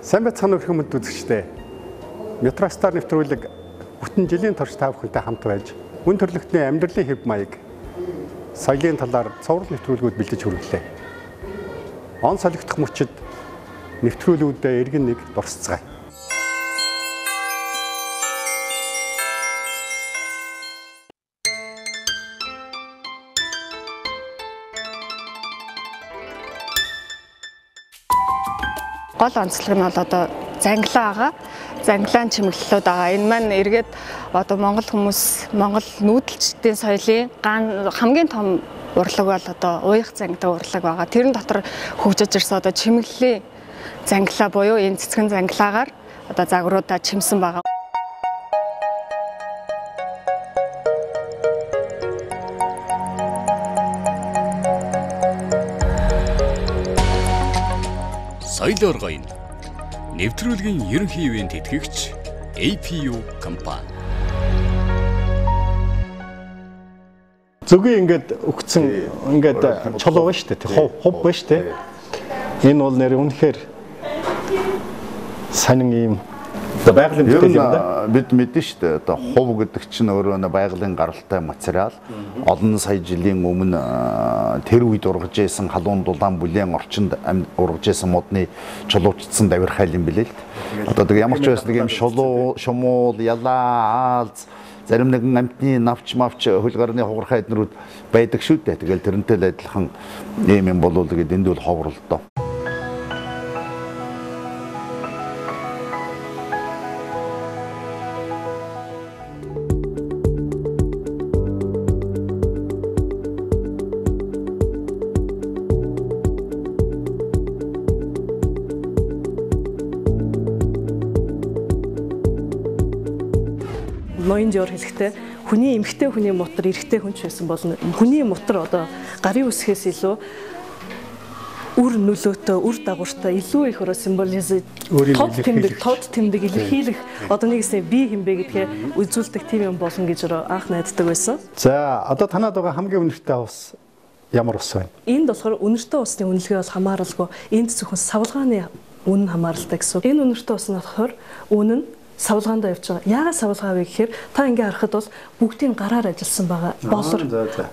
Сайн байцгаана уу хүмүүст үзэгчдээ. Метро Стар нэвтрүүлэг бүтэн жилийн турш та бүхэнтэй хамт байж үн төрлөختний амьдралын хэв маяг соёлын талаар цовруул нэвтрүүлгүүд бэлдэж хүргэлээ. Он солигдох мөчид нэвтрүүлгүүдэд эргэн нэг дурсацгаая. Гол онцлог нь бол одоо зангилаа байгаа. Зангилаан чимэглэлүүд байгаа. Энэ маань эргээд одоо монгол хүмүүс, монгол нүүдэлчдийн соёлын хамгийн том урлаг бол одоо уяах зангидаг урлаг байгаа. Тэрэн дотор хөгжиж ирсэн одоо чимэглэлийн зангилаа буюу энэ цэцгэн зангилаагаар одоо загваруудаа чимсэн байгаа. Соёл оргойн нэвтрүүлгийн ерөнхий ивент тэтгэгч APU компани. Зүгийн ингээд өгцөн ингээд чулуу ба штэ хов ба штэ. Энэ бол нэр үнэхээр санин ийм байгалийн бүтээл юм да. Бид мэдэн штэ одоо хов гэдэг чинь өөрөө байгалийн гаралтай материал. Олон сая жилийн өмнө тэр үед ургаж исэн халуун дулаан бүлээн орчинд ургаж исэн модны чулуучдсан давирхайл юм билээ л. Одоо ямар ч байсан нэг юм шумуул, ялаа, аалз, зарим нэгэн амтны навч хөл гарны хугархай эднэрүүд байдаг шүү дээ. Тэгэл тэрнтэй л адилхан юм болов уу гэд энд бол ховрол доо. Ноён жоор хэлэхдээ хүний эмгтэй хүний мотор эрэгтэй хүн ч байсан болно. Хүний мотор одоо гарын үсгээс илүү үр нөлөөтэй, үр дагавартай илүү их символизм тод тэмдэг илэрхийлэх одоо нэгсээ бие хэмбэ гэдгээ үзүүлдэг тийм юм болно гэж анх найддаг байсан. За одоо танад байгаа хамгийн үнэртэй ус ямар ус вэ? Энд болохоор үнэртэй усны үнэлгээ бол хамааралгүй. Энд зөвхөн савлгааны үнэ хамааралтай гэсэн. Энэ үнэртэй ус нь болохоор үнэ нь савлгаанд явж байгаа. Яагаад савлгаа вэ гэхээр та ингээ харахад бол бүгдийн гараар ажилласан байгаа.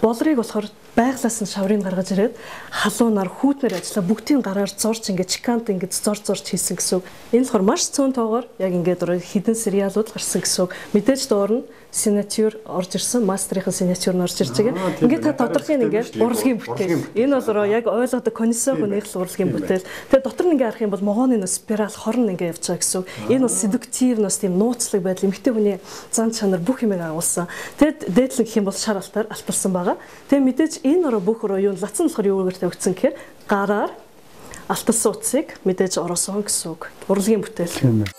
Болрыг болохоор байглаас нь шаврыг гаргаж ирээд халуунаар хүүтнэр ажиллаа бүгдийн гараар зорж ингээ чикант ингээ зорж хийсэн гэсэн үг. Энэ болохоор маш цөөн тоогоор яг ингээ хідэн сериалууд гарсан гэсэн үг. Мэдээж доор нь синатюр орж ирсэн, мастрийн синатюр нь орж ирж байгаа. Ингээ та тодорхой ингээ урлагийн бүтээл. Энэ бол яг ойлгодог консо хүнийх л урлагийн бүтээл. Тэгээ дотор нь ингээ харах юм бол могооны спираль хорн ингээ явж байгаа гэсэн үг. Энэ бол седуктив нас тийм нууцлаг байдал эмэгтэй хүний зан чанар бүх юмыг агуулсан. Тэгэд дээдлэг гэх юм бол шар алтаар алталсан байгаа. Тэгээ мэдээж энэ бүх юу лацсан болохоор юу гэж тавьчихсан гэхээр гараар алталсан утсыг мэдээж ороосон гэсэн үг. Урлагийн бүтээл.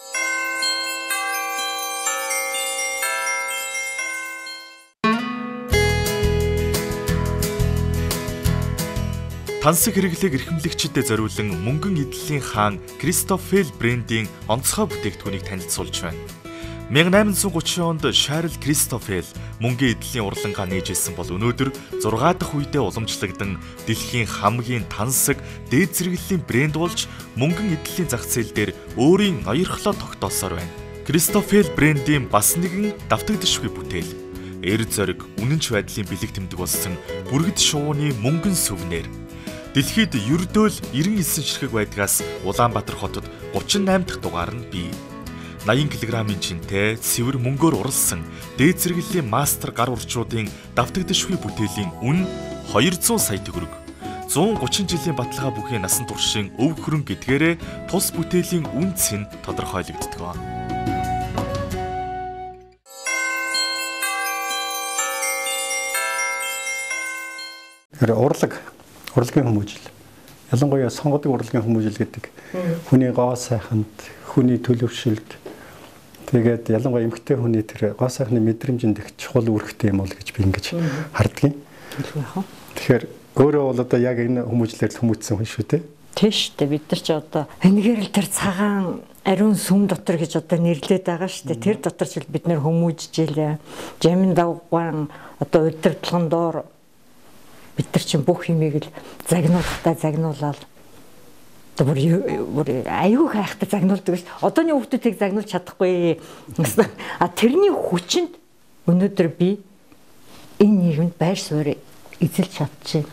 Тансаг хэрэглээг эрхэмлэгчдэд зориулан мөнгөн эдлийн хаан Кристофел брендийн онцгой бүтээгдэхүүнийг танилцуулж байна. 1830 онд Шарл Кристофел мөнгөн эдлийн урлангаа нээжсэн бол өнөөдөр 6 дахь үедээ уламжлагдсан дэлхийн хамгийн тансаг дээд зэрэглэлийн брэнд болж мөнгөн эдлийн зах зээл дээр өөрийн ноёрхлоо тогтоосоор байна. Кристофел брендийн бас нэгэн давтагдшгүй бүтээл эр зориг үнэнч байдлын бэлэг тэмдэг болсон бүргэд шувууны мөнгөн сүвнэр. Дэлхийд ердөөл 99 ширхэг байдгаас Улаанбаатар хотод 38 дахь дугаар нь бий. 80 кг-ийн чинтэй цэвэр мөнгөөр уралсан дээд зэрэглэлийн мастер гар урчуудын давтагдшгүй бүтээлийн үн 200 сая төгрөг. 130 жилийн баталгаа бүхий насан туршийн өв хөрөнгө гэдгээрээ тус бүтээлийн үнц нь тодорхойлогддог. Урлагийн хүмүүжил. Ялангуяа сонгодог урлагийн хүмүүжил гэдэг хүний гоо сайханд, хүний төлөвшөлд тэгээд ялангуяа эмэгтэй хүний тэр гоо сайхны мэдрэмжинд их чухал үүрэгтэй юм бол гэж би ингэж харддаг юм. Тэгэхээр өөрөө бол одоо яг энэ хүмүүжлээр л хүмүүжсэн хүн шүү дээ. Тийш дээ бид нар ч одоо энэгээр л тэр цагаан ариун сүм дотор гэж одоо нэрлээд байгаа шүү дээ. Тэр дотор ч бид нэр хүмүүжж илээ. Жамин давгаан одоо удирдлагын доор бид нар чинь бүх юмыг л загнуулалтаа загнуулаад бүр аюу хайхтай загнуулдаг ш. Одооны хүүхдүүдийг загнуулж чадахгүй. А тэрний хүчинд өнөөдөр би энэ нийгэмд байр суурь эзэлж чадчихэв.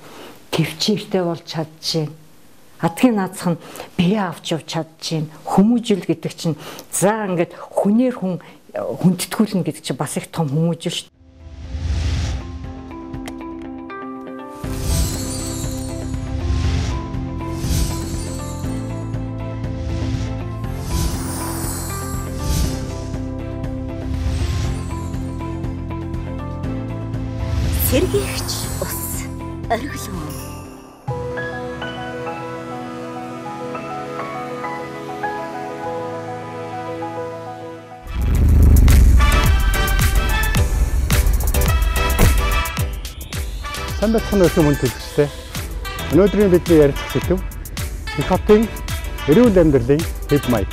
Төвчээртэй болж чадчихэв. Адгийн наацх нь бие авч явж чадчихэв. Хүмүүжил гэдэг чинь за ингээд хүнээр хүндэтгүүлнэ гэдэг чинь бас их том хүмүүжил ш. Сэргийгч ус оргилон. Сайн байцгаана уу мөн төлөвчтэй. Өнөөдрийн бидний ярилцах сэдэв их хотын эрүүл амьдралын хэв маяг.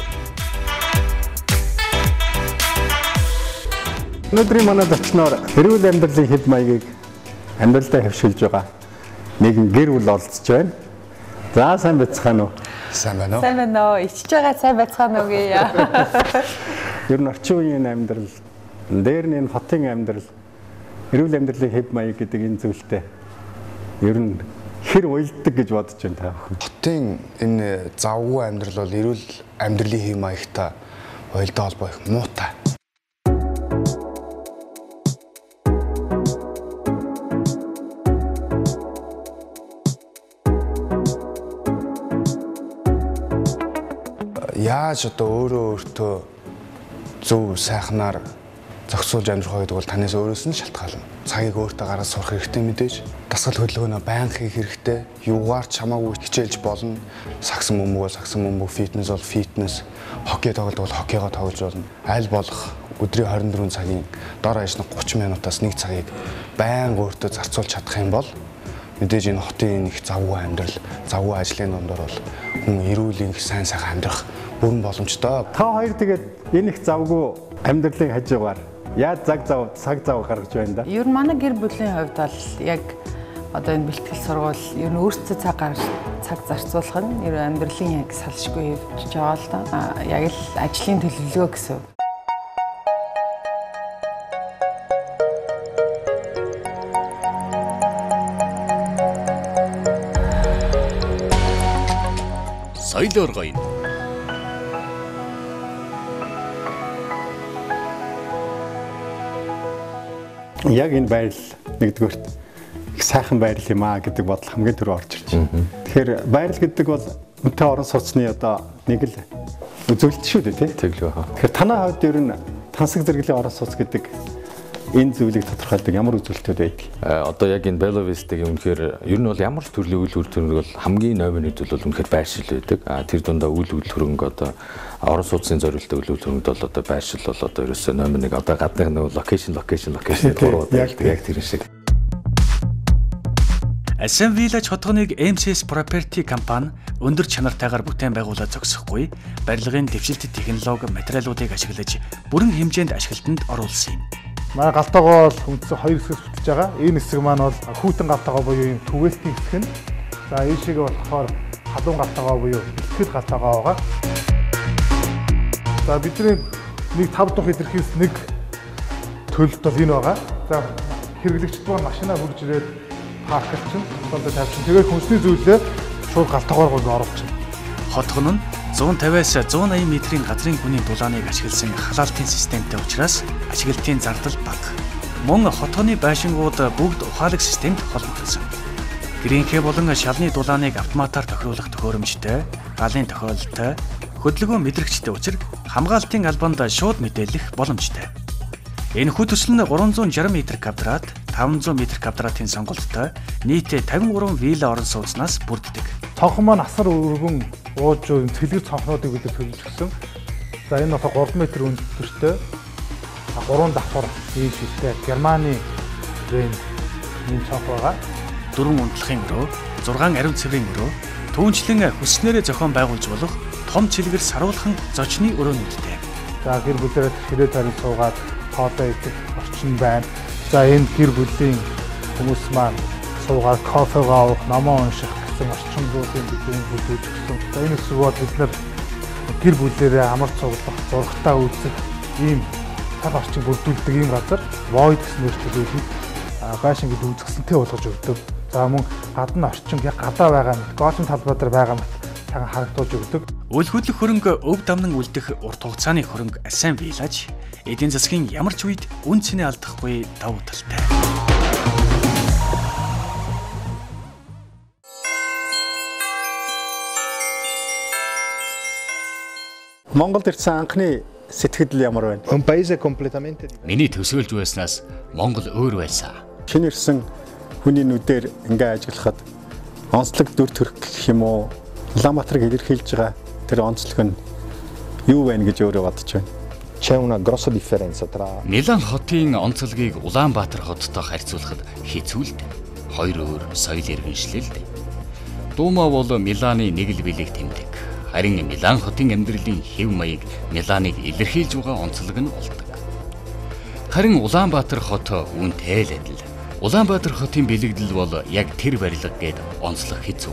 Өнөөдрийн манай зочноор эрүүл амьдралын хэв маягийг амьдралдаа хэвшүүлж байгаа нэгэн гэр бүл оролцож байна. За сайн байцгаана уу? Сайн байна уу? Сайн байна уу? Ичж байгаа сайн байцгаана уу гээ. Ер нь орчин үеийн амьдрал, дээр нь энэ хотын амьдрал, эрүүл амьдралын хэв маяг гэдэг энэ зүйлтэй ер нь хэр уялддаг гэж бодож байна та бүхэн. Хотын энэ завгүй амьдрал бол эрүүл амьдралын хэв маягтай уялдаа холбоо их муутай. Яаж одоо өөртөө зөв сайхнаар зохицуулж амьдрах вэ гэдэг бол танаас өөрөөс нь шалтгаална. Цагийг өөртөө гаргаж сурах хэрэгтэй мэдээж. Дасгал хөдөлгөөнөө байнга хийх хэрэгтэй. Юугаар ч хамаагүй хичээлж болно. Сагсан бөмбөг бол сагсан бөмбөг, фитнес бол фитнес, хоккей тоглолт бол хоккейгоо тоглож болно. Аль болох өдрийн 24 цагийн дор хаяж 30 минутаас 1 цагийг байнга өөртөө зарцуулж чадах юм бол мэдээж энэ хотын их завгүй амьдрал, завгүй ажлын дундор бол хүн эрүүл их сайн сайхан амьдрах бүрэн боломжтой. Та хоёр тэгээд энэ их завгүй амьдралын хажуугаар яаж цаг зав гаргаж байна да? Ер нь манай гэр бүлийн хувьд бол яг одоо энэ бэлтгэл сургууль ер нь өөртөө цаг зарцуулах нь ер нь амьдралын яг салшгүй явж байгаа л да. Яг л ажлын төлөвлөгөө гэсэн. Соёл оргоён. Яг энэ байрал нэгдүгürt их сайхан байрал юм аа гэдэг бодол хамгийн түрүү орж ирж байна. Тэгэхээр байрал гэдэг бол үнэтэй орон сууцны одоо нэг л үзүүлэлт шүү дээ тий. Тэглээ хаа. Тэгэхээр танай хувьд ер нь тансаг зэрэглэлийн орон сууц гэдэг энэ зүйлийг тодорхойлдог ямар үзүүлэлтүүд байдаг? Одоо яг энэ Bella Vista-гийн үнэхээр ер нь бол ямар ч төрлийн үйл хөдлөлт бол хамгийн номер 1-д бол үнэхээр байршил байдаг. Тэр дундаа үйл хөдлөлт одоо орон сууцны зорилттой үйл хөдлөлт бол одоо байршил бол одоо ерөөсөө номер 1 одоо гадны нэг локейшн гурваад яг тэр шиг. SM Village хотгоныг MCS Property компани өндөр чанартайгаар бүтээн байгуулаад зогсохгүй барилгын дэвшилт технологи материалуудыг ашиглаж бүрэн хэмжээнд ашиглалтанд оруулсан юм. Манай галтагаа бол үндсэн 2 хэсгээс бүтэж байгаа. Энэ хэсэг маань бол хүүтэн галтагаа буюу юм түгээсний хэсэг нь. За энэ шиг болохоор халуун галтагаа буюу бэлтгэл галтагаа байгаа. За бидний нэг 5 дахь илэрхийлс нэг төлөлт бол энэ байгаа. За хэрэглэгчд маань машинаа хурж ирээд паркалчин, тулд тавьчин. Тэгээд хүнсний зүйлээ шууд галтаагаар оруулж байна. Хотгон нь 150-аас 180 метрийн газрын хүний дулааныг ашигласан халаалтын системтэй учраас ашиглалтын зардал бага. Мөн хотгоны байшингууд бүгд ухаалаг системд холбогдсон. Гэрийнхээ болон шалны дулааныг автоматар тохируулах төхөөрөмжтэй, галын тохиолдолтой, хөдөлгөөн мэдрэгчтэй учраас хамгаалтын албанд шууд мэдээлэх боломжтой. Энэ хүү төсөл нь 360 м², 500 м²-ийн сонголттой нийт 53 вилла орон сууцнаас бүрддэг. Цонхон маань асар өргөн ууж цэлгэр цонхнуудыг бид төлөвлөж өгсөн. За энэ болохоор 3 м өндөртэй 3 давхар ийм шилтэй Германы брэнд энэ цонх байгаа. 4 унтлахын өрөө, 6 ариун цэврийн өрөө, түүнчлэн хүснээрээ зохион байгуулж болох том цэлгэр саруулхан зочны өрөөнүүдтэй. За гэр бүлээрээ хэрэг тарин суугаад хоолой идэх орчин байна. За энэ гэр бүлийн хүмүүс маань суугаад кофегаа уух, номоо унших үзүүлсэн орчин зуулийн бүлээн үзүүлсэн. За энэ хэсэг бол бид нар гэр бүлээрээ амар цуглах, зургатаа үзэх ийм цаг орчин бүрдүүлдэг ийм газар Void гэсэн нэртэйг байшин гэж үзэсгэлэнтэй болгож өгдөг. За мөн гадна орчин яг гадаа байгаа мэт, голын талбай дээр байгаа мэт цагаан харагдуулж өгдөг. Үйл хөдлөх хөрөнгө өв дамнан үлдэх урт хугацааны хөрөнгө сайн биелаж, эдийн засгийн ямар ч үед үн цэнэ алдахгүй давуу талтай. Монголд ирсэн анхны сэтгэл ямар байна? Миний төсөөлж байснаас Монгол өөр байсан. Шинэ ирсэн хүний нүдээр ингээ ажиллахад онцлог дүр төрх гэх юм уу? Улаанбаатарыг илэрхийлж байгаа тэр онцлог нь юу байна гэж өөрөө бодож байна? Милан хотын онцлогийг Улаанбаатар хоттой харьцуулахад хэцүү л дээ. Хоёр өөр соёл иргэншлэлд. Дуумаа бол Миланы нэг л билег тэмдэг. Харин Милан хотын амьдралын хэв маяг Миланыг илэрхийлж байгаа онцлог нь болдог. Харин Улаанбаатар хот үүнтэй л адил. Улаанбаатар хотын бэлэгдэл бол яг тэр барилга гээд онцлох хэцүү.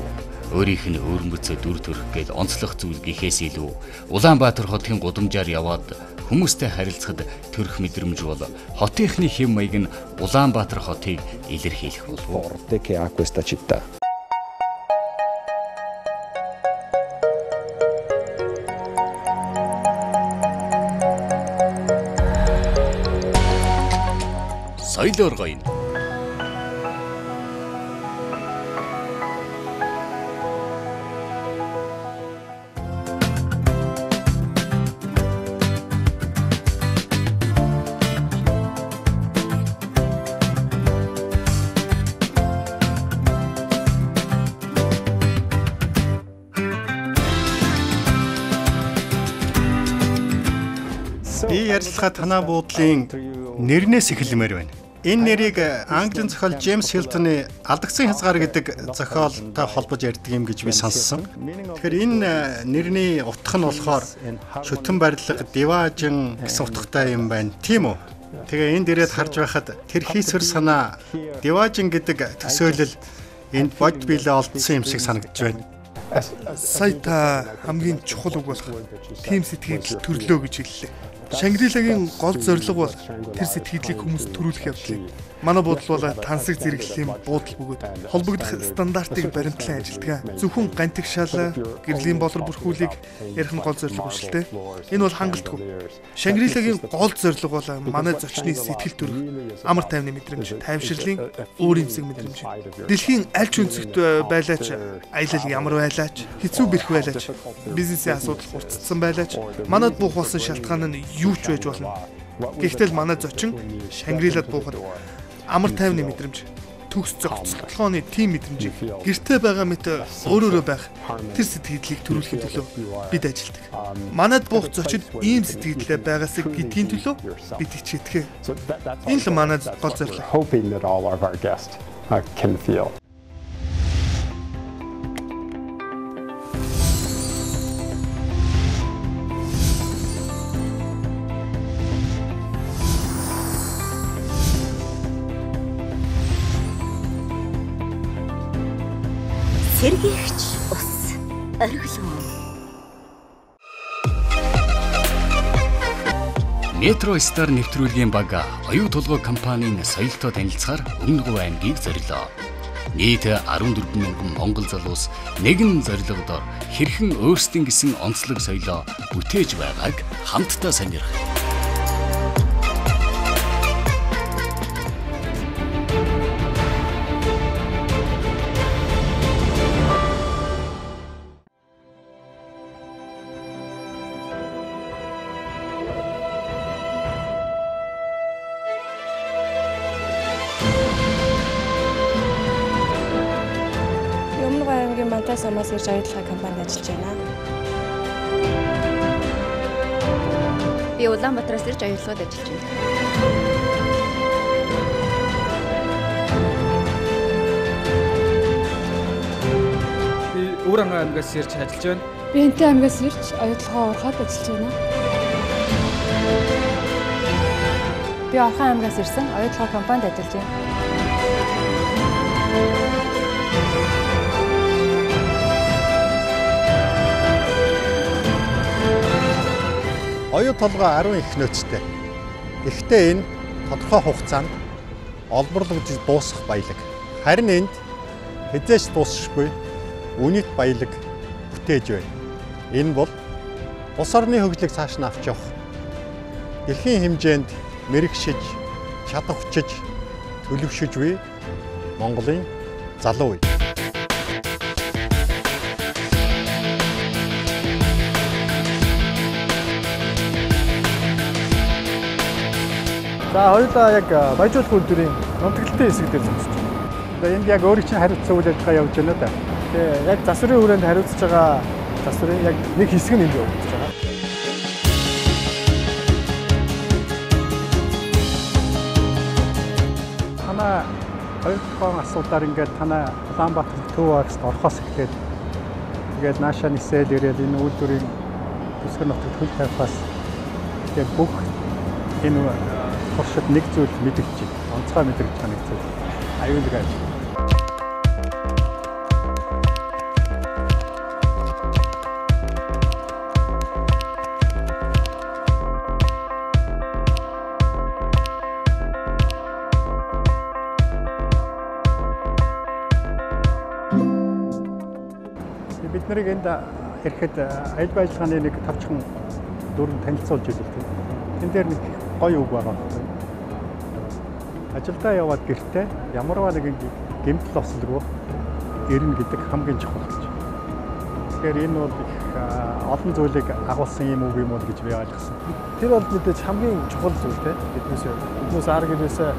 Өөрийнх нь өөрмөц дүр төрх гээд онцлох зүйл гэхээс илүү Улаанбаатар хотын гудамжаар яваад хүмүүстэй харилцахад төрөх мэдрэмж бол хотынхны хэв маяг нь Улаанбаатар хотыг илэрхийлэх болов. Соёл оргойн. Би ярилцлага танаа буудлын нэрнээс эхэлмээр байна. Энэ нэрийг Английн зохиол Джеймс Хилтоны Алдагдсан хязгаар гэдэг зохиолтой холбож ярьдаг юм гэж би сонссон. Тэгэхээр энэ нэрний утга нь болохоор шүтэн барилга, диваажин гэсэн утгатай юм байна. Тийм үү? Тэгээ энд ирээд харж байхад тэр хийсвэр санаа диваажин гэдэг төсөөлөл энд бод биелээ олдсон юм шиг санагдаж байна. Сая та хамгийн чухал үг болох тийм сэтгэл төрлөө гэж хэллээ. Шангрилагийн гол зорилго бол тэр сэтгэлийг хүмүүс төрүүлэх явдлыг. Манай буудал бол тансаг зэрэглэлийн буудал бөгөөд холбогдох стандартыг баримтлан ажилладаг. Зөвхөн гантигшаал, гэрлийн болор бүрхүүлийг ярих нь гол зорилго биш л дээ. Энэ бол хангалтгүй. Шангрилагийн гол зорилго бол манай зочны сэтгэл төрөх, амар тайвны мэдрэмж, тайвширлын өөр юмсэг мэдрэмж. Дэлхийн аль ч өнцөгт байлаач, аялал ямар байлаач, хэцүү бэрх байлаач, бизнесийн асуудал хурцсан байлаач, манад буух болсон шалтгаан нь юу ч байж болно. Гэхдээ л манай зочин Шангрилад буухад амар тайвны мэдрэмж, төгс зохицолтолгооны тийм мэдрэмжийг гэртээ байгаа мэт өөрөөрөө байх тэр сэтгэлийг төрүүлэхийн төлөө бид ажилладаг. Манад буух зочид ийм сэтгэлдээ байгаасаа гэдгийн төлөө бид хичээдэг. Энэ л манай гол зорилго. Сэргийгч ус оргилон. Метро Стар нэвтрүүлгийн баг оюу толгой компанийн соёлтой танилцахаар Өмнөг аймгийг зорилоо. Нийт 14 мянган монгол залуус нэгэн зорилгодоор хэрхэн өөрсдийн гэсэн онцлог соёлоо бүтээж байгааг хамтдаа сонирх. Самаас ирж оюутлах компанид ажиллаж байна. Би Улаанбаатараас ирж оюутлагад ажиллаж байна. Би Өвөрангай аймгаас ирж ажиллаж байна. Би Энтэй аймгаас ирж оюутлагаа урахад ажиллаж байна. Би Орхон аймгаас ирсэн оюутлах компанид ажиллаж байна. оюу толгой 10 их нөөцтэй. Гэхдээ энэ тодорхой хугацаанд олборлогдож дуусах баялаг. Харин энд хэзээч дуусахгүй үнэт баялаг бүтээж байна. Энэ бол улс орны хөгжлийг цааш нь авч явах, дэлхийн хэмжээнд мэрэгшиж, чадварчиж, төлөвшөж буй Монголын залуу үе. За хоёулаа яг баяжуулах үйлдвэрийн нутагталтын хэсэг дээр зогсож байна. Одоо энд яг өөрийн чинь хариуцсан үйл ажиллагаа явж байна да. Тэгээ яг засварын хүрээнд хариуцж байгаа засварын яг нэг хэсэг нь энд явагдаж байгаа. Танаа хоёр дахь асуудаар ингээд танаа Улаанбаатар төв агст орхоос эхлээд тэгээд наашаа нисээд ирээд энэ үйлдвэрийн төсгөр нутагт хөл тавихаас тэгээд бүх энэ туршид нэг зүйл мэдэгч, онцгой мэдрэгч байгаа нэг зүйл. Аюулгүй ажил. Бид нарыг энд ирэхэд аюулгүй ажиллагааны нэг тавчхан дүрэн танилцуулж илээ. Тэн дээр нэг гоё үг байгаа. Ажилдаа яваад гэртээ ямарваа нэгэн гэмтэл ослогоо ирнэ гэдэг хамгийн чухал гэж. Тэгэхээр энэ бол их олон зүйлийг агуулсан юм уу гэж би ойлгосон. Тэр бол мэдээж хамгийн чухал зүйл те биднээс арга гэрээсээ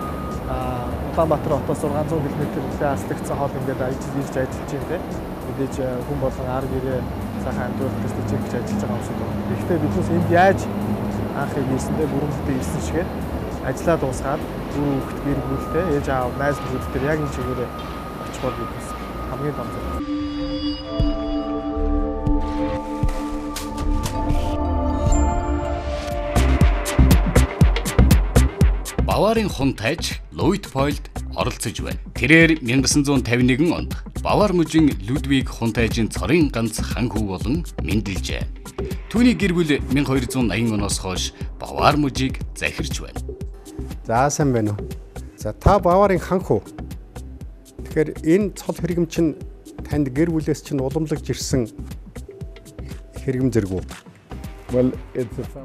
Улаанбаатар хотоос 600 км хүлээн хасдагцсан хоол ингээд ирж ажиллаж байна те. Мэдээж хүн болгон арга гэрээ сайхан амьдралын төсөлж ажиллаж байгаа юм шиг байна. Гэхдээ биднээс энд яаж анхыг хийсэндээ бүрэн бүтэн ирсэн шигээр ажиллаа дуусгаад хүүхэд гэр бүлтэй ээж аав найз нөхөд яг энэ чигээрээ очиход биднес хамгийн том зүйл. Баварын хүн тайж Луитпольд оролцож байна. Тэрээр 1951 онд Бавар мужийн Людвиг хүн тайжийн цорын ганц хан хүү болон мэндэлжээ. Түүний гэр бүл 1280 оноос хойш Бавар мужийг захирч байна. За сайн байна уу. За та Баварын хан хүү. Тэгэхээр энэ цол хэрэгм чинь танд гэр бүлээс чинь уламжлаж ирсэн хэрэгм зэрэг үү?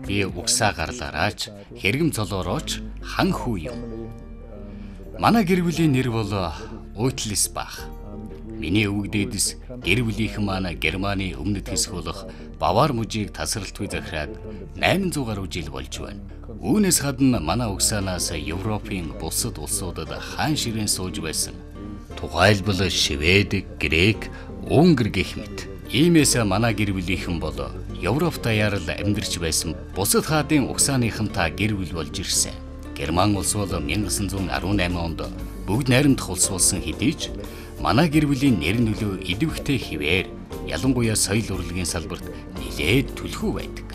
Би угсаа гарлаараач, хэрэгм цолоорооч хан хүү юм. Манай гэр бүлийн нэр бол Уйтлис бах. Миний өвөг дээдэс гэр бүлийнхэн маань Германы өмнөд хэсэг болох Бавар мужийг тасралтгүй захираад 800 гаруй жил болж байна. Үүнээс гадна манай угсаанаас Европын бусад улсуудад хаан ширээн сууж байсан. Тухайлбал Швед, Грек, Унгар гэх мэт. Иймээс манай гэр бүлийнхэн бол Европ даяар л амьдарч байсан бусад хаадын угсааныхантай гэр бүл болж ирсэн. Герман улс бол 1918 онд бүгд найрамдах улс болсон хэдий ч манай гэр бүлийн нэр нөлөө идэвхтэй хിവэр ялангуяа соёл урлагийн салбарт нэлээд түлхүү байдаг.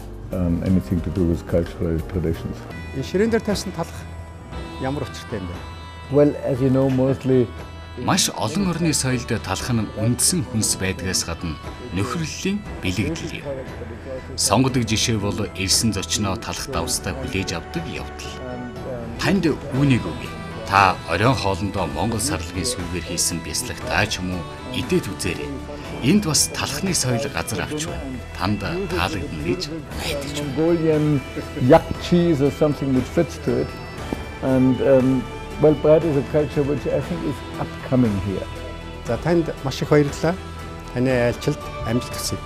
Anything to do with cultural traditions. Ширээн дээр тавьсан талх ямар учиртай юм бэ? Well, as you know, mostly маш олон орны соёлд талх нь үндсэн хүнс байдгаас гадна нөхөрлөлийн бэлэгдэл юм. Сонгодог жишээ бол ирсэн зочноо талх давстаа хүлээж авдаг явдал. Танд үүнийг үгүй. Та оройн хоолндоо Монгол сарлагын сүлгээр хийсэн бяслагтаа ч юм уу идээд үзээрэй. Энд бас талхны соёл газар авч байна. Танд таалагдана гэж найдаж байна. Mongolian yak cheese or something which fits to it. And well, bread is a culture which I think is upcoming here. За танд маш их баярлалаа. Таны айлчилд амжилт хүсье.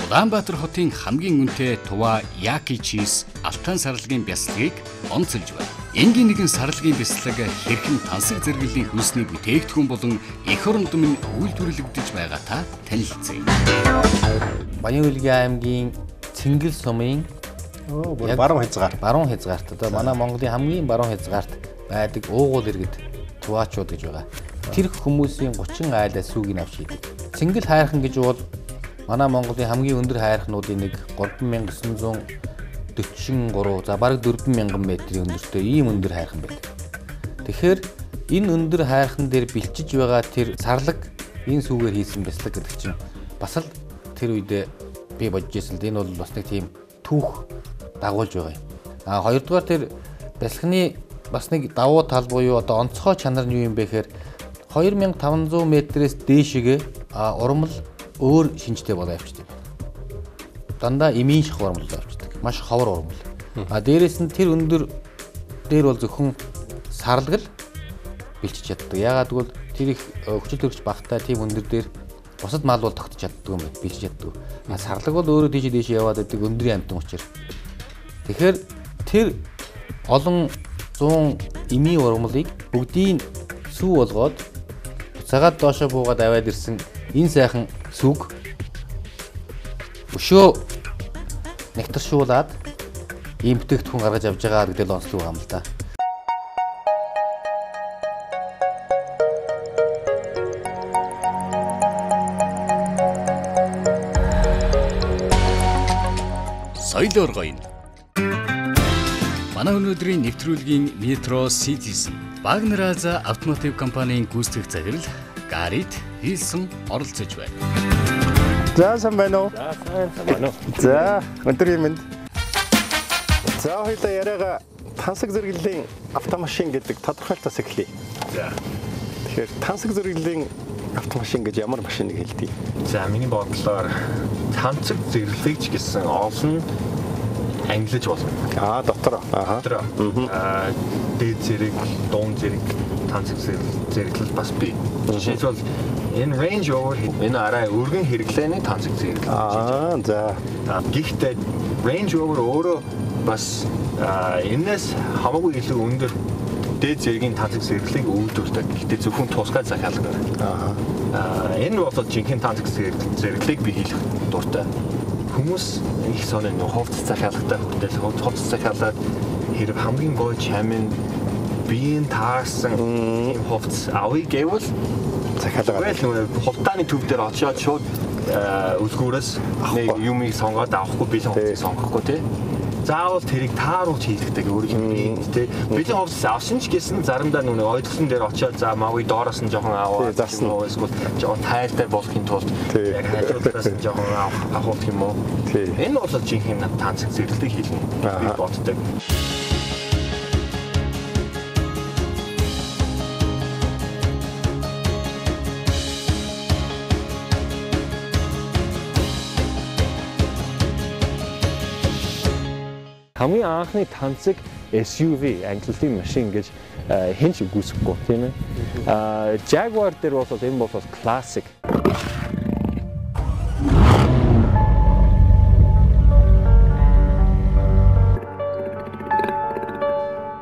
Улаанбаатар хотын хамгийн үнэтэй туваа яки чиз алтан сарлагын бясалгыг онцолж байна. Энгийн нэгэн сарлагын бясалгаг хэрхэн тансаг зэрэглэлийн хүйсний бүтээгдэхүүн болон эх оронд минь үйлдвэрлэгдэж байгаатай танилцъя. Баян-Улгийн аймгийн Цэнгэл сумын баруун хязгаарт одоо манай Монголын хамгийн баруун хязгаарт байдаг уугуул иргэд туваачууд гэж байгаа. Тэр хүмүүсийн 30 айлаа сүүгийг авч хийдэг. Цэнгэл хайрхан гэж бол манай Монголын хамгийн өндөр хайрхнуудын нэг 3943 за бараг 4000 метрийн өндөртэй ийм өндөр хайрхан байдаг. Тэгэхээр энэ өндөр хайрхан дээр бэлчиж байгаа тэр сарлаг энэ сүүгээр хийсэн бяцлаг гэдэг чинь бас л тэр үедээ би бодож ирсэн л энэ бол бас нэг тийм түүх дагуулж байгаа юм. Хоёрдугаар тэр бяцлагны бас нэг давуу тал буюу одоо онцгой чанар нь юу юм бэ гэхээр 2500 метрээс дээшгээ урмал өөр шинжтэй болоо явчихдаг. Дандаа эмийн шахуу урмал явчихдаг. Маш ховор урмал. Дээрээс нь тэр өндөр дээр бол зөвхөн сарлагал бэлчиж чаддаг. Яагаад гэвэл тэр их хүчил төрөгч багтаа тийм өндөр дээр бусад мал бол тогтож чаддаг юм байна. Бэлчиж чаддаг. Сарлаг бол өөрөө тийш яваад байдаг өндрийн амтан учраас. Тэгэхээр тэр олон 100 эмийн урмалыг бүгдийг сүү болгоод цагаад доошо буугаад аваад ирсэн энэ сайхан сүг өшөө нэгтэршүүлээд ийм бүтээгдэхүүн гаргаж авч байгаа гэдэг л онцлог юм л да. Соёл оргоён. Манай өнөөдрийн нэвтрүүлгийн Метро Cities Багнараза автомотив компанийн гүйцэтгэх захирал Гарит Вилсон оролцож байна. За сайн байна уу? За сайн байна уу? За өнөөдрийн мэнд. За хоёлаа яриага тансаг зэрэглэлийн автомашин гэдэг тодорхойлтоос эхлэе. За. Тэгэхээр тансаг зэрэглэлийн автомашин гэж ямар машиныг хэлдэг? За миний бодлоор тансаг зэрэглэгч гэсэн олон ангилж болно. Дотор. Дотор. Дээд зэрэг, дуун зэрэг тансаг зэрэглэл бас бий. Жишээлбэл энэ Range Rover энэ арай өргөн хэрэглээний тансаг зэрэглэл. За. Гэхдээ Range Rover өөрөө бас энэс хамаагүй илүү өндөр дээд зэргийн тансаг зэрэглэлийг өгдөрдөг. Гэхдээ зөвхөн тусгай захиалга. Энэ бол жинхэнэ тансаг зэрэглэлийг би хийх дуртай. Хүмүүс их сонин хувцас захиалгатай хүртэл хувцас захиалаад хэрэг хамгийн гой чамин биеийн таарсан тийм хувцас авъя гэвэл захиалга. Хултааны төв дээр очиод шууд үлгүүрээс нэг юмыг сонгоод авахгүй бэлэн хувцасыг сонгохгүй тий. Заавал тэрийг тааруулж хийлгдэг өөрөөр хэлбэл тий. Бэлэн хувцас авсан ч гэсэн заримдаа нүг ойлгосон дээр очиод за мавыг доороос нь жоохон аваад эсвэл жоохон тайлтай болохын тулд яг хажуудлаас нь жоохон авах юм уу. Энэ бол жинхэнэ тансаг зэрэглэлийг хийлгэн би боддог. Хамгийн анхны тансаг SUV ангиллын машин гэж хэн ч үгүйсэхгүй тийм ээ. Jaguar дээр бол энэ бол классик.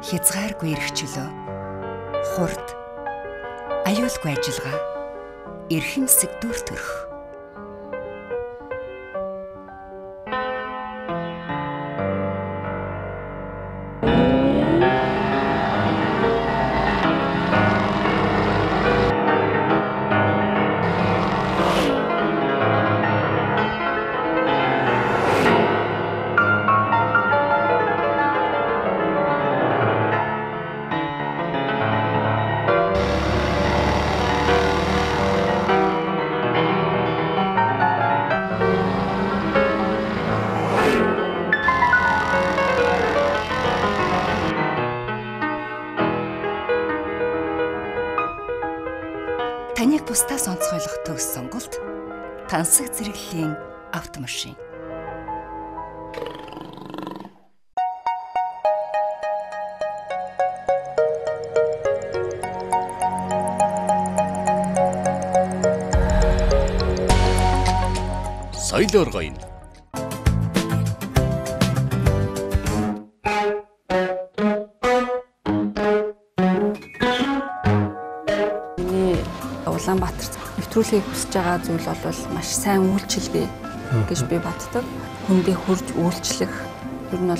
Хязгааргүй эрхчлөө. Хурд. Аюулгүй ажиллагаа. Эрхэм сэдвэр төрх. Таныг бусдаас онцгойлох төгс сонголт тансаг зэрэглэлийн автомашин. Соёл оргоён. Улаанбаатар нэвтрүүлгийг хүсэж байгаа зүйл бол маш сайн үйлчилгээ гэж би боддог. Хүндээ хурж үйлчлэх. Ер нь бол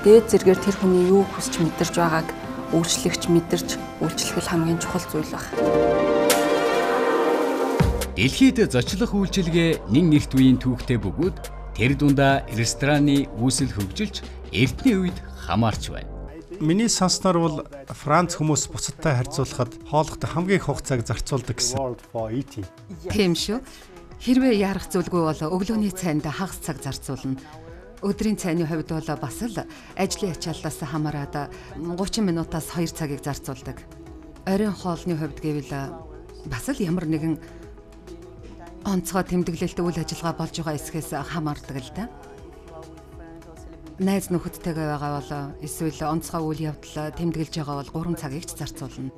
дээд зэргээр тэр хүний юу хүсч мэдэрч байгааг үйлчлэгч мэдэрч үйлчлэх л хамгийн чухал зүйл баг. Дэлхийд зочлох үйлчилгээ нэн нэгт үеийн түүхтэй бөгөөд тэр дундаа рестораны үүсэл хөгжилж эртний үед хамаарч байна. Миний сонсноор бол Франц хүмүүс бусадтай харьцуулахад хооллоход хамгийн их хугацааг зарцуулдаг гэсэн. Тийм шүү. Хэрвээ яарах зүйлгүй бол өглөөний цайнд хагас цаг зарцуулна. Өдрийн цайны хувьд бол бас л ажлын ачааллаас хамаарат 30 минутаас 2 цагийг зарцуулдаг. Оройн хоолны хувьд гэвэл бас л ямар нэгэн онцгой тэмдэглэлт үйл ажиллагаа болж байгаа эсхээс хамаардаг л да. Найз нөхөдтэйгээ байгаа бол эсвэл онцгой үйл явдал тэмдэглэж байгаа бол 3 цагийг ч зарцуулна.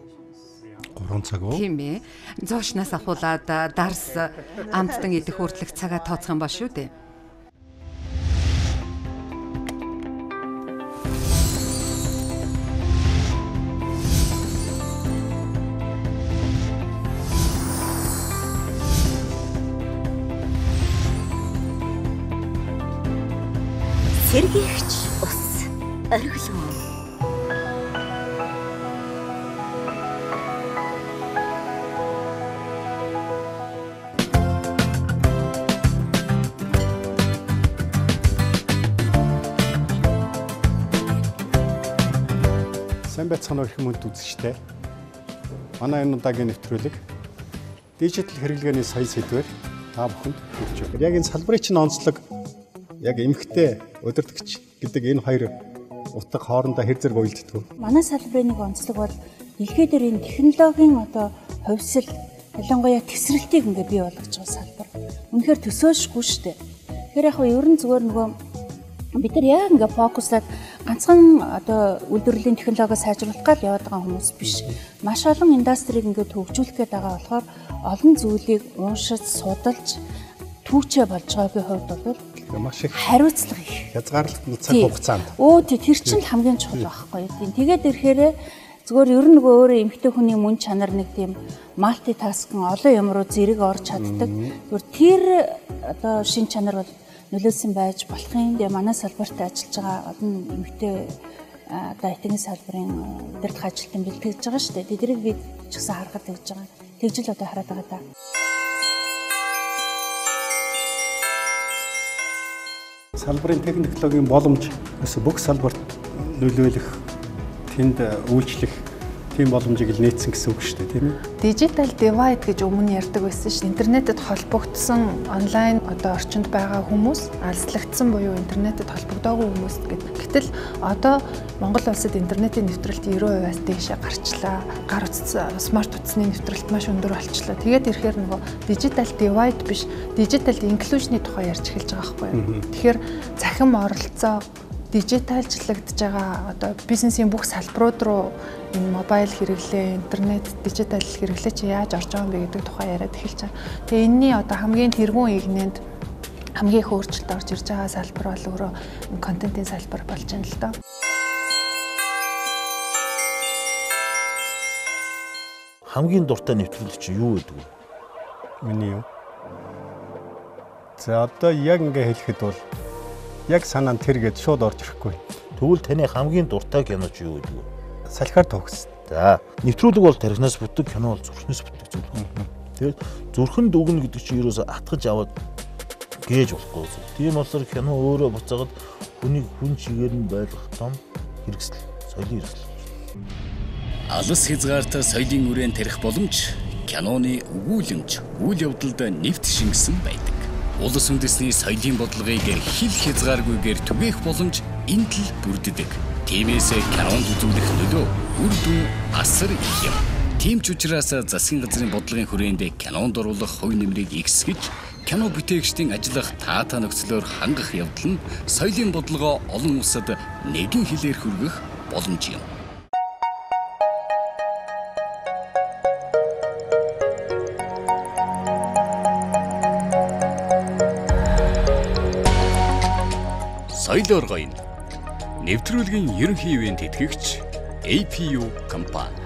3 цаг уу? Тийм ээ. Зоошнаас ахуулаад дарс амттан идэх хүртэлх цагаа тооцох юм ба шүү дээ. Сэргийгч ус оргилоо. Сайн байцгаана уу хүмүүс үзэгчтэй. Манай энэ удаагийн нэвтрүүлэг дижитал хэрэглгээний соёл сэдвээр та бүхэнд хүрч байна. Яг энэ салбарын чинь онцлог яг эмхтэй удирдагч гэдэг энэ хоёр утга хоорондоо хэр зэрэг уялддаг вэ? Манай салбарын нэг онцлог бол дэлхий дээр энэ технологийн хувьсэл ялангуяа тесрэлтийг ингээ бий болгож байгаа салбар. Үнэхээр төсөөлшгүй шүү дээ. Тэгэхээр яг нь ерөн зүгээр нөгөө бид нар яг ингээ фокуслаад ганцхан үйлдвэрлэлийн технологио сайжруулах гал яваад байгаа хүмүүс биш. Маш олон индастрийг ингээ төвжүүлэх гээд байгаа болохоор олон зүйлийг уншиж, судалж түүчээ болж байгаагийн хувьд бол маш их хариуцлага их. Хязгаарлалт цаг хугацаанд. Тэр чинь хамгийн чухал байхгүй. Тэгээд ирэхээр зүгээр ер нь нөгөө өөрөө эмэгтэй хүний мөн чанар нэг тийм малтитаскинг олон юм руу зэрэг орж чаддаг. Тэр шин чанар бол нөлөөсөн байж болох юм. Тэгээ манай салбарт ажиллаж байгаа олон эмэгтэй этгээний салбарын удирдах ажилтан бэлтгэж байгаа шүү дээ. Тэднийг бид ч гэсэн харахад тэгж байгаа. Тэгжил хараад байгаа даа. Салбарын технологийн боломж өсө бүх салбарт нөлөөлөх, тэнд үйлчлэх тийм боломжийг л нээсэн гэсэн үг шүү дээ, тийм ээ. Digital divide гэж өмнө ярьдаг байсан шүү. Интернетэд холбогдсон онлайн орчинд байгаа хүмүүс, алслагдсан буюу интернетэд холбогдоогүй хүмүүс гэдэг. Гэтэл одоо Монгол улсад интернетийн нэвтрэлт 90%-аас дээшээ гарчлаа. Гар утас, смарт утасны нэвтрэлт маш өндөр болчихлоо. Тэгээд ирэхээр нөгөө digital divide биш, digital inclusion-ы тухай ярьж эхэлж байгаа байхгүй юу? Тэгэхээр захим оролцоо дижиталчлагдж байгаа бизнесийн бүх салбарууд руу энэ мобайл хэрэглээ, интернет, дижитал хэрэглээ чи яаж орж байгаа юм бэ гэдэг тухай яриад эхэлж байгаа. Тэгээ энэний хамгийн тэргуун игнэнд хамгийн их өөрчлөлт орж ирж байгаа салбар бол өөрөө контентын салбар болж байна л доо. Хамгийн дуртай нэвтрүүлэг чи юу гэдэг вэ? Миний юу? За одоо яг ингээ хэлэхэд бол яг санаанд тэр гээд шууд орж ирэхгүй. Тэгвэл таны хамгийн дуртай кино чи юу гэдэг вэ? Салхиар төгс. За, нэвтрүүлэг бол тархинаас бүтдэг, кино бол зүрхнээс бүтдэг зүйл. Тэгээд зүрхэнд өгнө гэдэг чинь ерөөсө атгаж аваад гээж болохгүй зүйл. Тийм болохоор кино өөрөө буцаагаад хүний хүн чигээр нь байлгах том хэрэгсэл, соёлын хэрэгсэл. Алс хязгаартай соёлын үрээнд тарих боломж киноны өгүүлэмж, үйл явдалд нэвт шингэсэн байдаг. Улс үндэсний соёлын бодлогыг хил хязгааргүйгээр түгээх боломж энд л бүрддэг. Тиймээс кинонд үзүүлэх нөлөө үр дүн асар их юм. Тийм ч учраас засгийн газрын бодлогын хүрээнд кинонд оруулах хувь нэмрийг ихсгэж, кино бүтээгчдийн ажиллах таатай нөхцлөөр хангах явдал нь соёлын бодлогоо олон улсад нэгэн хэлээр хүргэх боломж юм. Соёл оргойн нэвтрүүлгийн ерөнхий ивент тэтгэгч APU компани.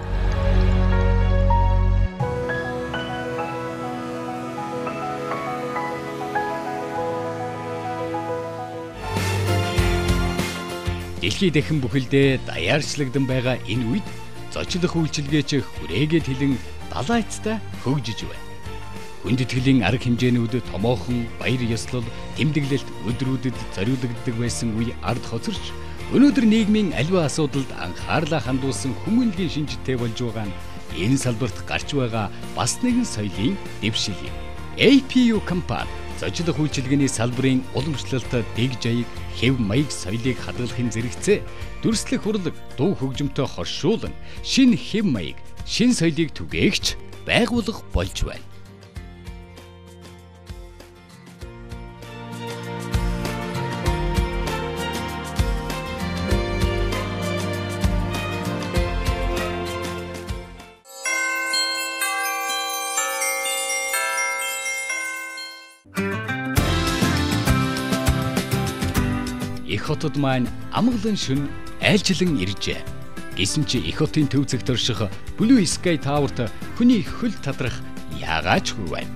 Дэлхий дахин бүхэлдээ даяарчлагдсан байгаа энэ үед зочлох үйлчилгээч хүрээгээд хилэн далайцтай хөгжиж байна. Хүндэтгэлийн арга хэмжээнүүд томоохон баяр ёслол, тэмдэглэлт өдрүүдэд зориулагддаг байсан үе ард хоцорч Өнөөдөр нийгмийн аливаа асуудалд анхаарлаа хандуулсан хүмүүнлэгийн шинжтэй болж байгаа нь энэ салбарт гарч байгаа бас нэгэн соёлын дэвшил юм. APU компани зочлох үйлчилгээний салбарын уламжлалт дэг жаяг, хэв маяг соёлыг хадгалахын зэрэгцээ дүрслэх урлаг дуу хөгжмөнтэй хоршуулан шинэ хэв маяг, шинэ соёлыг түгээгч байгуулах болж байна. Их хотод маань амгалан шөнө айлчлан иржээ. Гэсэн чи их хотын төв зэгт орших Blue Sky Tower-т хүний хөл тадрах яагаачгүй байна.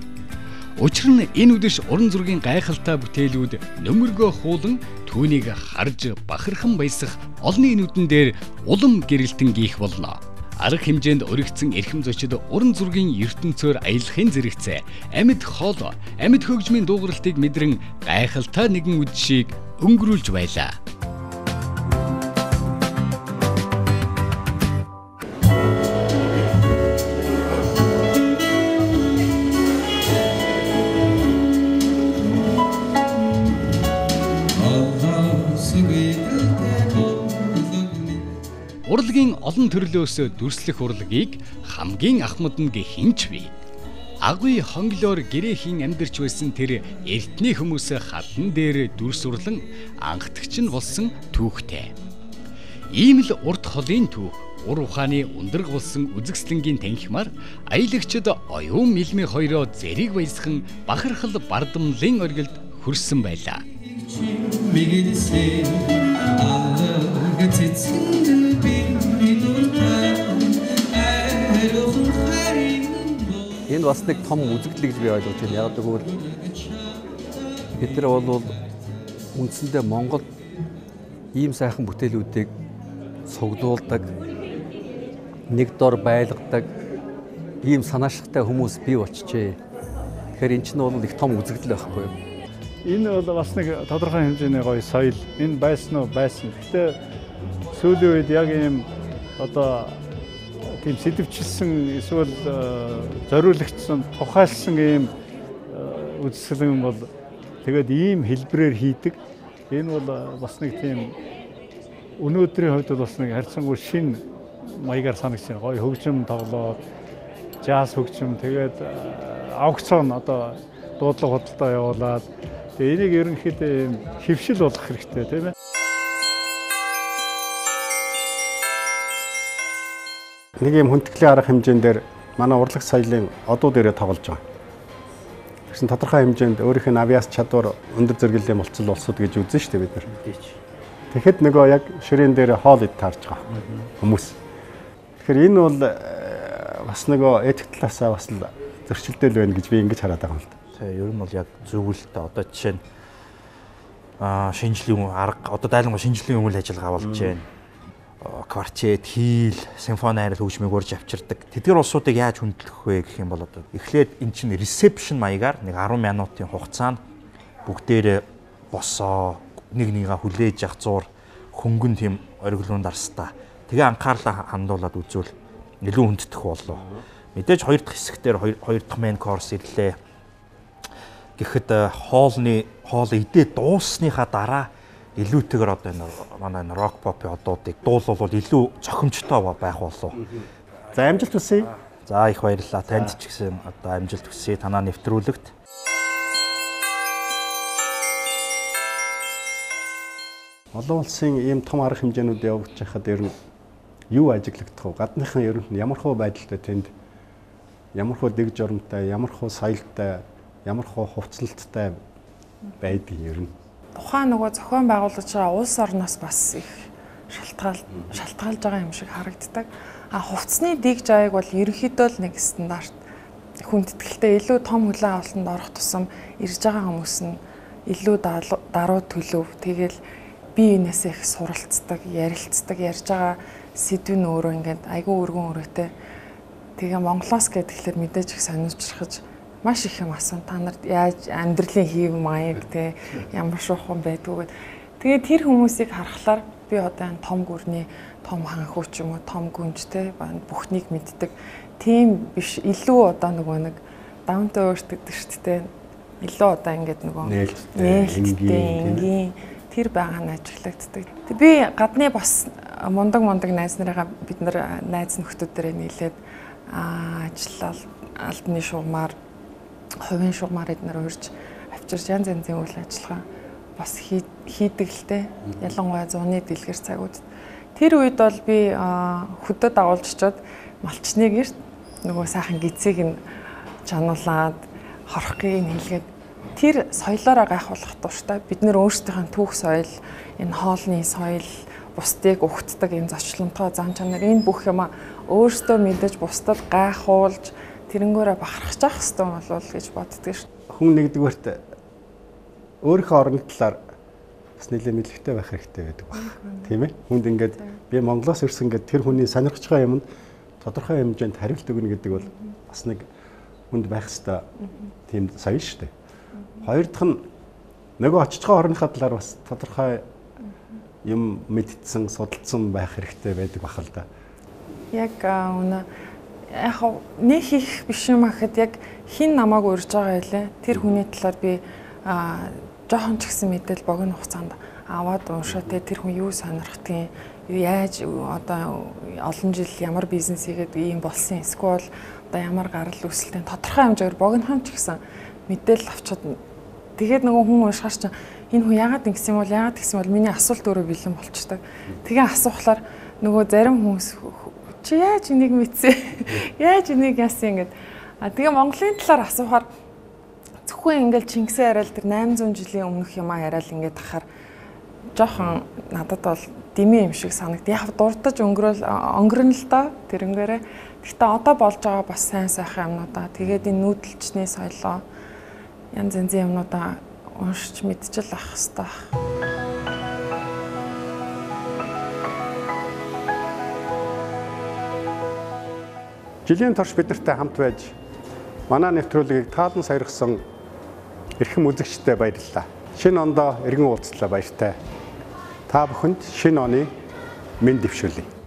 Учир нь энэ үдэш уран зургийн гайхалтай бүтээлүүд нөмөргөө хуулан түүнийг харж бахархан баясах олонний нүдэн дээр улам гэрэлтэн гийх болно. Арга хэмжээнд өргөцсөн эрхэм зочид уран зургийн ертөнцөөр аялахын зэрэгцээ амьд хоол, амьд хөгжмийн дуугарлтыг мэдрэн гайхалтай нэгэн үдшийг өнгөрүүлж байлаа. Урлагийн олон төрлөөс дүрслэх урлагийг хамгийн ахмад нь хинч бий. Агуй хонглоор гэрээхийн амьдарч байсан тэр эртний хүмүүс хатан дээр дүрс урлан анхдагч нь болсон түүхтэй. Ийм л урт холын түүх, ур ухааны ундраг болсон үзэгслэнгийн танхимаар аялагчид оюун милмийн хоёроо зэрэг баясхан бахархал бардамлын оргилд хүрсэн байлаа. Энэ бас нэг том үзэгдэл гэж би ойлгож байна. Яг гэвэл бид нар бол үндсэндээ Монгол ийм сайхан бүтээлүүдийг цуглуулдаг, нэг дор байлгадаг ийм санаашигтай хүмүүс бий болчихжээ. Тэгэхээр эн чинь бол их том үзэгдэл байхгүй юу? Энэ бол бас нэг тодорхой хэмжээний гоё соёл. Энэ байсан уу? Байсан. Гэтэ сүүлийн үед яг ийм одоо тийм сэтвчилсэн эсвэл зориулагдсан тухайлсан ийм үзэсгэлэн бол тэгээд ийм хэлбэрээр хийдэг. Энэ бол бас нэг тийм өнөөдрийн хувьд бас нэг харьцангуй шинэ маягаар санагдаж байна. Гоё хөгжим тоглоод, жаз хөгжим тэгээд аукцион одоо дуудлага худалдаа явуулаад тэгээд энийг ерөнхийдөө хөвшил болгох хэрэгтэй тийм ээ. Нэг юм хүндэтгэлийн арга хэмжээнд дээр манай урлаг соёлын одуу дээрээ тоглож байгаа. Тэгсэн тодорхой хэмжээнд өөрийнх нь авиас чадвар өндөр зэрэглэлийн болцол улсууд гэж үзэн шүү дээ бид нар. Тэгэхэд нөгөө яг ширээн дээр хоол ид таарж байгаа хүмүүс. Тэгэхээр энэ бол бас нөгөө этик талаасаа бас л зөрчилдөөл байна гэж би ингэж хараад байгаа юм л да. Тэгээ ер нь бол яг зөвлөлтөө одоо жишээ нь шинжлэлийн арга одоо дайлангаа шинжлэлийн үйл ажиллагаа болж байна. Квартет, хийл, симфони хайрал хөгжмийг урьж авчирдаг. Тэдгээр улсуудыг яаж хөндлөх вэ гэх юм бол одоо эхлээд эн чинь ресепшн маягаар нэг 10 минутын хугацаанд бүгдээрээ босоо нэг нэгээ хүлээж явах зур хөнгөн тийм ориглоонд арстаа. Тэгээ анхаарлаа хандуулад үзвэл илүү хүндэтэх болов. Мэдээж хоёр дахь хэсэгтэр хоёр дахь мейн корс ирлээ. Гэхдээ хоол идээ дуусныхаа дараа илүүтэйгээр одоо энэ манай рок попын одуудыг дуулвал илүү зохимжтой байх болов. За амжилт хүсье. За их баярлалаа. Танд ч гэсэн одоо амжилт хүсье. Танаа нэвтрүүлэгт. Олон улсын ийм том арга хэмжээнүүд явагдаж байхад ер нь юу ажиглагдах вэ? Гадныхан ер нь ямар хөө байдалтай тэнд ямар хөө дэг журамтай, ямар хөө соёлтой, ямар хөө хувцлалттай байдгийг ер нь тухайн нөгөө зохион байгуулж байгаа улс орноос бас их шалтгаалж байгаа юм шиг харагддаг. Хувцсны дэг жайг бол ерөнхийдөө л нэг стандарт хүндэтгэлтэй илүү том хүлээн авалтанд орох тусам ирж байгаа хүмүүс нь илүү даруй төлөв. Тэгэл бие биенээсээ их суралцдаг, ярилцдаг, ярьж байгаа сэдвэн өөрөө ингээд айгүй өргөн өрөөтэй. Тэгээ Монголоос гэхэлэр мэдээж их сонирчрахж маш их юм асуун. Та нарт яаж амьдралын хийв маяг те ямар шуухан байдгүй гэд. Тэгээд тэр хүмүүсийг харахаар би одоо энэ том гүрний том ханхуу ч юм уу том гүнжтэй бүхнийг мэддэг тийм биш илүү одоо нөгөө нэг down to earth гэдэг шүү дээ. Илүү одоо ингээд нөгөө нээлттэй энгийн тэр байгаа нь ажиглагддаг. Би гадны бас мундаг найз нарыгаа бид нар найз нөхдүүдээрээ нийлээд ажиллал албаны шугамар хувийн шугамар эднэр урьж авчирч янз янзын үйл ажиллагаа бас хийдэг л дээ. Ялангуяа зууны дэлгэр цагууд. Тэр үед бол би хөдөө дагуулж очиод малчныг эрт нөгөө сайхан гизийг нь чануулаад хорхыг нийлгээд тэр соёлоороо гайхуулах тууштай бид нэр өөрсдийнхээ түүх соёл энэ хоолны соёл бусдыг угтдаг энэ зочлонтой зан чанар энэ бүх юма өөрсдөө мэдэж бусдад гайхуулж тэрэнгөөрөө бахархаж явах хэрэгтэй болов гэж боддөг ш. Хүн нэгдүгээрт өөрийнхөө орны талаар бас нэлээд мэдлэгтэй байх хэрэгтэй байдаг баг. Тийм ээ? Хүнд ингээд би Монголоос ирсэн гэдэг тэр хүний сонирхож байгаа юмд тодорхой хэмжээнд хариулт өгнө гэдэг бол бас нэг хүнд байх хэрэгтэй тийм соёл шүү дээ. Хоёр дахь нь нөгөө очиж байгаа орныхаа талаар бас тодорхой юм мэдсэн, судалсан байх хэрэгтэй байдаг бахал да. Яг үнэ яг нэг их биш юм ахад яг хин намайг урьж байгаа хэлээ. Тэр хүний талаар би жоохон ч гэсэн мэдээл богино хугацаанд аваад уншаа тэр хүн юу сонирхдгийг яаж одоо олон жил ямар бизнес хийгээд ийм болсон эсвэл одоо ямар гарал үүсэлтийн тодорхой хэмжээгээр богинохон ч гэсэн мэдээлэл авчаад тэгээд нөгөө хүн уншихаар чинь энэ хүн яагаад ингэсэн юм бол яагаад гэсэн бол миний асуулт өөрөө бэлэн болчтой. Тэгээ асуухлаар нөгөө зарим хүмүүс чи яаж энийг мэдсэн? Яаж энийг яасан ингээд. Тэгээ Монголын талаар асуухаар зөвхөн ингээл Чингисийн яриад тэр 800 жилийн өмнөх юмаа яриад ингээд тахаар жоохон надад бол дэмий юм шиг санагд. Яг дурдаж өнгөрөн л доо тэрнгээрээ. Гэхдээ одоо болж байгаа бас сайн сайхан юмнуудаа тэгээд энэ нүүдэлчний соёлоо янз янзын юмнуудаа уншиж мэдчихэл ах хэвээр. Жилийн турш бидэртэй хамт байж манай нэвтрүүлгийг таалан сойрхсон эрхэм үзэгчдэд баярлалаа. Шинэ ондоо эргэн уулзлаа баяртай. Та бүхэнд шинэ оны мэнд дэвшүүлье.